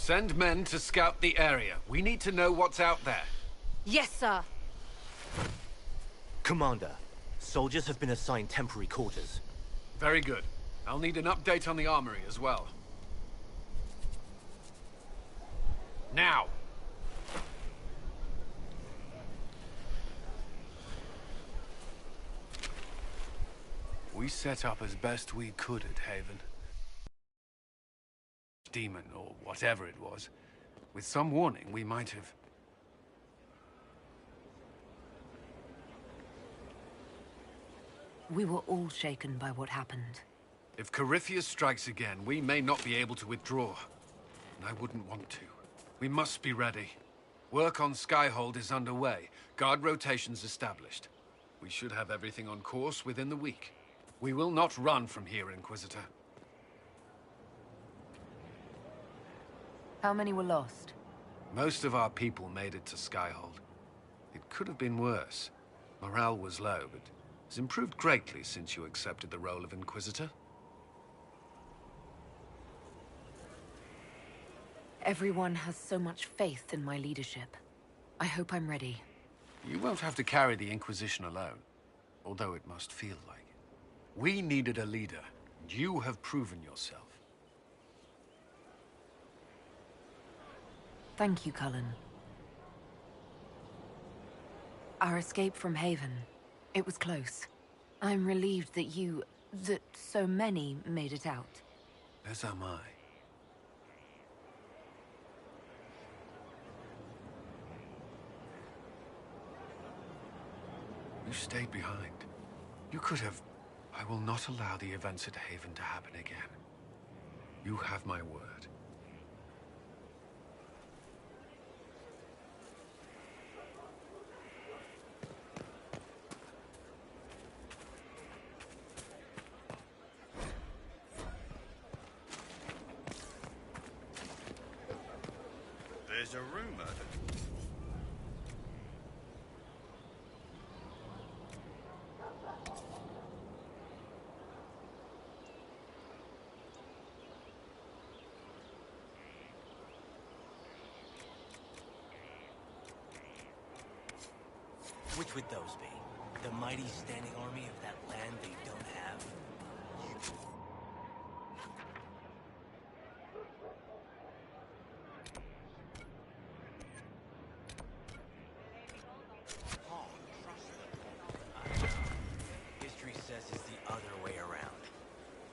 Send men to scout the area. We need to know what's out there. Yes, sir. Commander, soldiers have been assigned temporary quarters. Very good. I'll need an update on the armory as well. Now! We set up as best we could at Haven. Demon, or whatever it was. With some warning, we might have... We were all shaken by what happened. If Corypheus strikes again, we may not be able to withdraw. And I wouldn't want to. We must be ready. Work on Skyhold is underway. Guard rotations established. We should have everything on course within the week. We will not run from here, Inquisitor. How many were lost? Most of our people made it to Skyhold. It could have been worse. Morale was low, but it's improved greatly since you accepted the role of Inquisitor. Everyone has so much faith in my leadership. I hope I'm ready. You won't have to carry the Inquisition alone, although it must feel like it. We needed a leader, and you have proven yourself. Thank you, Cullen. Our escape from Haven, it was close. I'm relieved that so many made it out. As am I. You stayed behind. You could have... I will not allow the events at Haven to happen again. You have my word. There's a rumor that... Which would those be? The mighty standing army of that land they don't have? Oh, trust them. History says it's the other way around.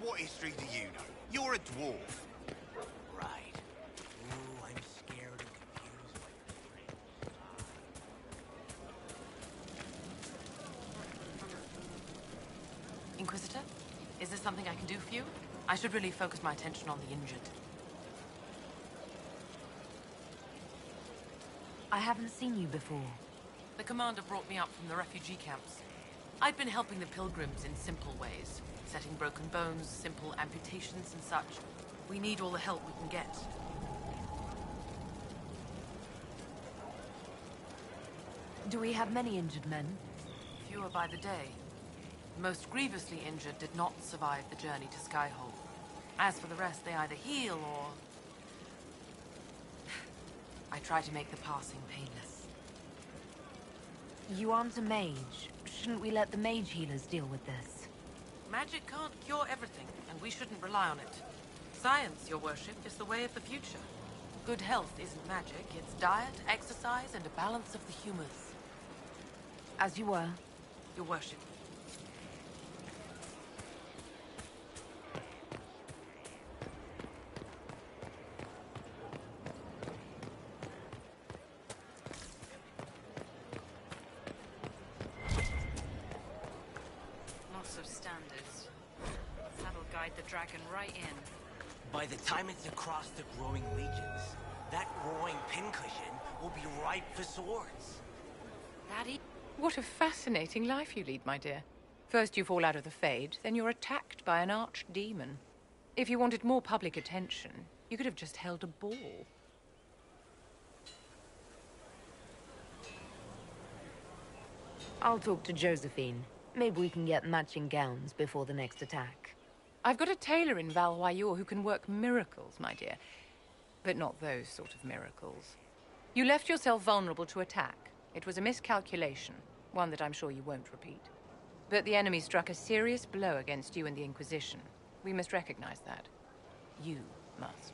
What history do you know? You're a dwarf. Right. Ooh, I'm scared and confused by Inquisitor? Is there something I can do for you? I should really focus my attention on the injured. I haven't seen you before. The commander brought me up from the refugee camps. I'd been helping the pilgrims in simple ways. Setting broken bones, simple amputations and such. We need all the help we can get. Do we have many injured men? Fewer by the day. The most grievously injured did not survive the journey to Skyhold. As for the rest, they either heal or... I try to make the passing painless. You aren't a mage. Shouldn't we let the mage healers deal with this? Magic can't cure everything, and we shouldn't rely on it. Science, your worship, is the way of the future. Good health isn't magic, it's diet, exercise, and a balance of the humors. As you were. Your worship. Lots of standards. That'll guide the dragon right in. By the time it's across the growing legions, that roaring pincushion will be ripe for swords. What a fascinating life you lead, my dear. First you fall out of the Fade, then you're attacked by an archdemon. If you wanted more public attention, you could have just held a ball. I'll talk to Josephine. Maybe we can get matching gowns before the next attack. I've got a tailor in Val Royeaux who can work miracles, my dear. but not those sort of miracles. You left yourself vulnerable to attack. It was a miscalculation, one that I'm sure you won't repeat. But the enemy struck a serious blow against you and the Inquisition. We must recognize that. You must.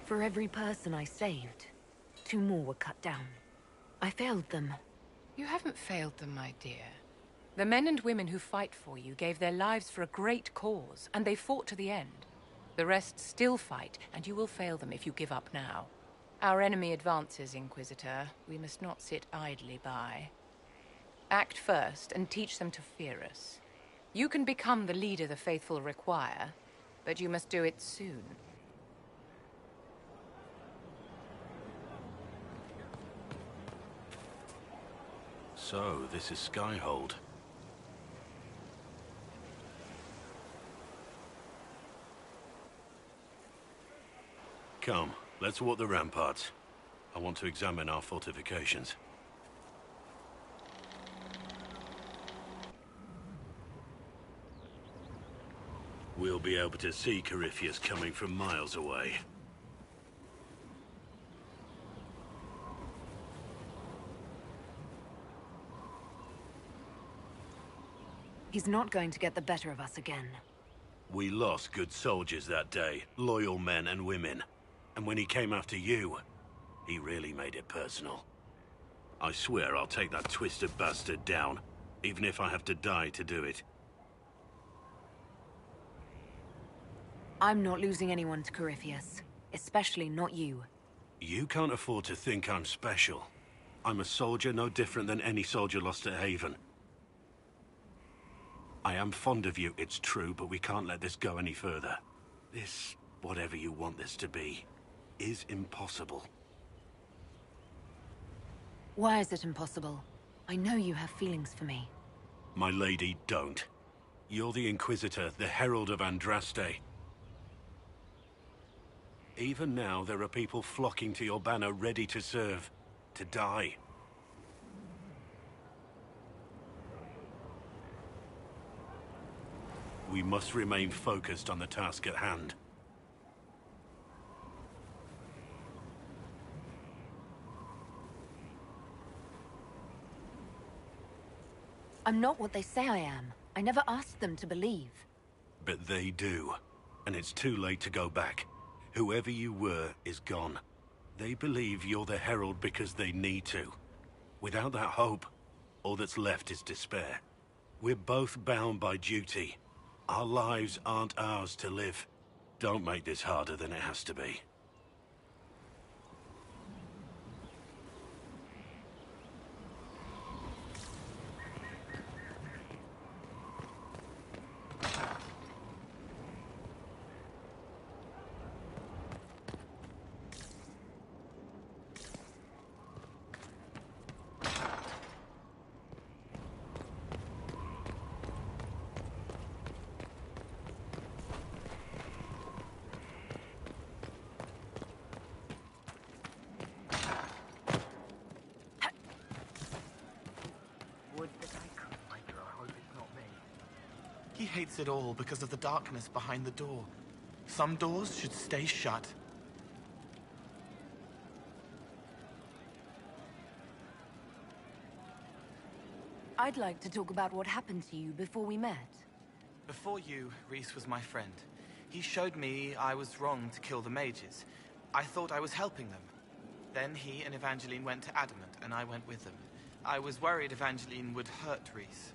For every person I saved, 2 more were cut down. I failed them. You haven't failed them, my dear. The men and women who fight for you gave their lives for a great cause, and they fought to the end. The rest still fight, and you will fail them if you give up now. Our enemy advances, Inquisitor. We must not sit idly by. Act first, and teach them to fear us. You can become the leader the faithful require, but you must do it soon. So, this is Skyhold. Come, let's walk the ramparts. I want to examine our fortifications. We'll be able to see Corypheus coming from miles away. He's not going to get the better of us again. We lost good soldiers that day, loyal men and women. And when he came after you, he really made it personal. I swear I'll take that twisted bastard down, even if I have to die to do it. I'm not losing anyone to Corypheus. Especially not you. You can't afford to think I'm special. I'm a soldier no different than any soldier lost at Haven. I am fond of you, it's true, but we can't let this go any further. This, whatever you want this to be, is impossible. Why is it impossible? I know you have feelings for me. My lady, don't. You're the Inquisitor, the Herald of Andraste. Even now, there are people flocking to your banner ready to serve, to die. We must remain focused on the task at hand. I'm not what they say I am. I never asked them to believe. But they do. And it's too late to go back. Whoever you were is gone. They believe you're the Herald because they need to. Without that hope, all that's left is despair. We're both bound by duty. Our lives aren't ours to live. Don't make this harder than it has to be. He hates it all because of the darkness behind the door. Some doors should stay shut. I'd like to talk about what happened to you before we met. Before you, Rhys was my friend. He showed me I was wrong to kill the mages. I thought I was helping them. Then he and Evangeline went to Adamant, and I went with them. I was worried Evangeline would hurt Rhys.